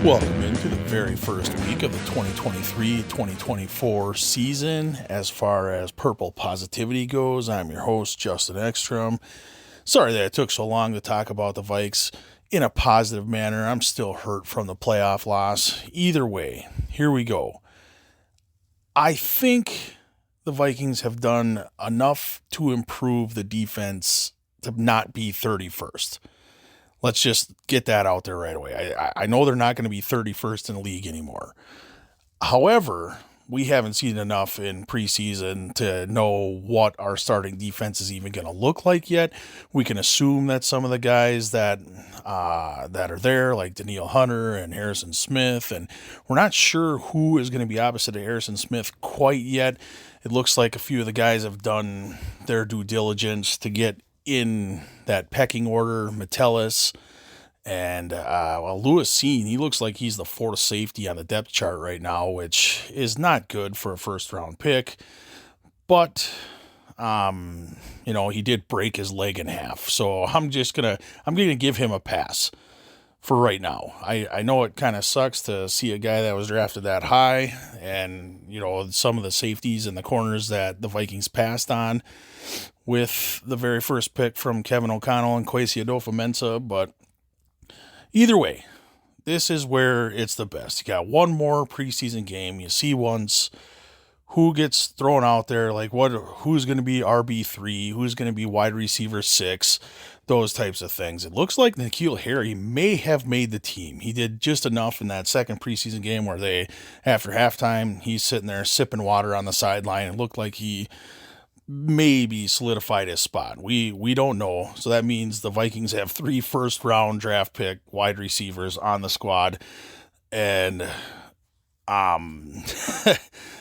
Welcome into the very first week of the 2023-2024 season. As far as purple positivity goes, I'm your host, Justin Ekstrom. Sorry that it took so long to talk about the Vikes in a positive manner. I'm still hurt from the playoff loss. Either way, here we go. I think the Vikings have done enough to improve the defense to not be 31st. Let's just get that out there right away. I know they're not going to be 31st in the league anymore. However, we haven't seen enough in preseason to know what our starting defense is even going to look like yet. We can assume that some of the guys that are there, like Danielle Hunter and Harrison Smith, and we're not sure who is going to be opposite of Harrison Smith quite yet. It looks like a few of the guys have done their due diligence to get in that pecking order. Metellus and Lewis Seen, he looks like he's the fourth safety on the depth chart right now, which is not good for a first round pick. But he did break his leg in half, so I'm gonna give him a pass for right now. I know it kind of sucks to see a guy that was drafted that high, and some of the safeties and the corners that the Vikings passed on with the very first pick from Kevin O'Connell and Kwesi Adofo-Mensah, but either way, this is where it's the best. You got one more preseason game. You see once who gets thrown out there, like who's going to be RB3, who's going to be wide receiver 6, those types of things. It looks like N'Keal Harry may have made the team. He did just enough in that second preseason game where after halftime, he's sitting there sipping water on the sideline. It looked like he maybe solidified his spot. We don't know. So that means the Vikings have 3 first-round draft pick wide receivers on the squad. And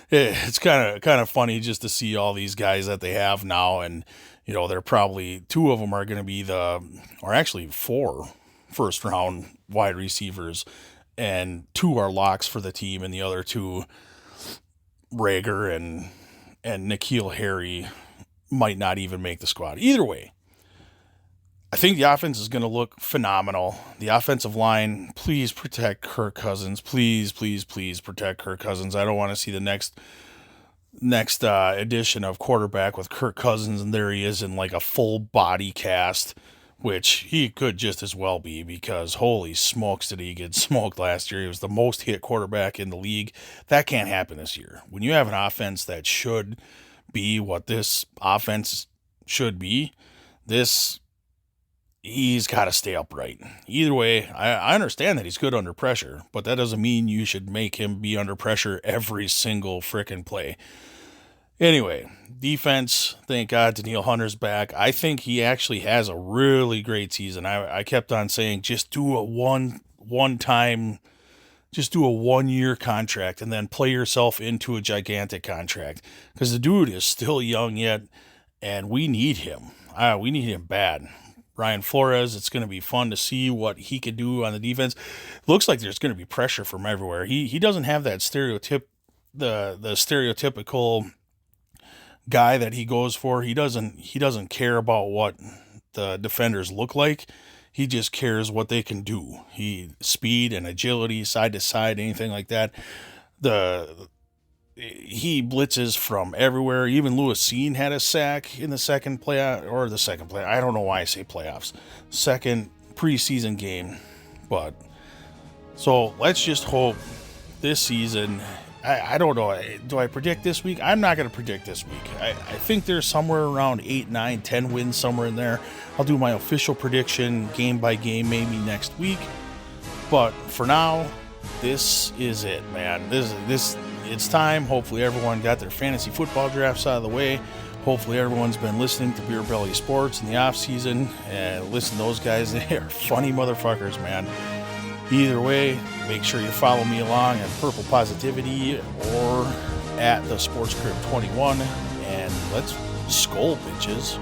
it's kind of funny just to see all these guys that they have now. And, they're probably 2 of them are going to be actually 4 first-round wide receivers. And 2 are locks for the team. And the other 2, Rager and N'Keal Harry, might not even make the squad. Either way, I think the offense is going to look phenomenal. The offensive line, please protect Kirk Cousins. Please, please, please protect Kirk Cousins. I don't want to see the next edition of quarterback with Kirk Cousins, and there he is in like a full body cast, which he could just as well be, because holy smokes did he get smoked last year. He was the most hit quarterback in the league. That can't happen this year. When you have an offense that should be what this offense should be, he's got to stay upright. Either way, I understand that he's good under pressure, but that doesn't mean you should make him be under pressure every single frickin' play. Anyway, defense, thank God Danielle Hunter's back. I think he actually has a really great season. I kept on saying just do a one-time, just do a 1-year contract and then play yourself into a gigantic contract, because the dude is still young yet, and we need him. We need him bad. Brian Flores, it's going to be fun to see what he can do on the defense. Looks like there's going to be pressure from everywhere. He doesn't have that the stereotypical guy that he goes for. He doesn't care about what the defenders look like. He just cares what they can do. Speed and agility, side to side, anything like that. He blitzes from everywhere. Even Lewis Seen had a sack in the second playoff. I don't know why I say playoffs. Second preseason game. But so let's just hope this season. I don't know. Do I predict this week? I'm not going to predict this week. I think there's somewhere around 8, 9, 10 wins somewhere in there. I'll do my official prediction game by game maybe next week. But for now, this is it, man. It's time. Hopefully everyone got their fantasy football drafts out of the way. Hopefully everyone's been listening to Beer Belly Sports in the off season, and listen to those guys. They are funny motherfuckers, man. Either way, make sure you follow me along at Purple Positivity or at the Sports Crib 21, and let's skull, bitches.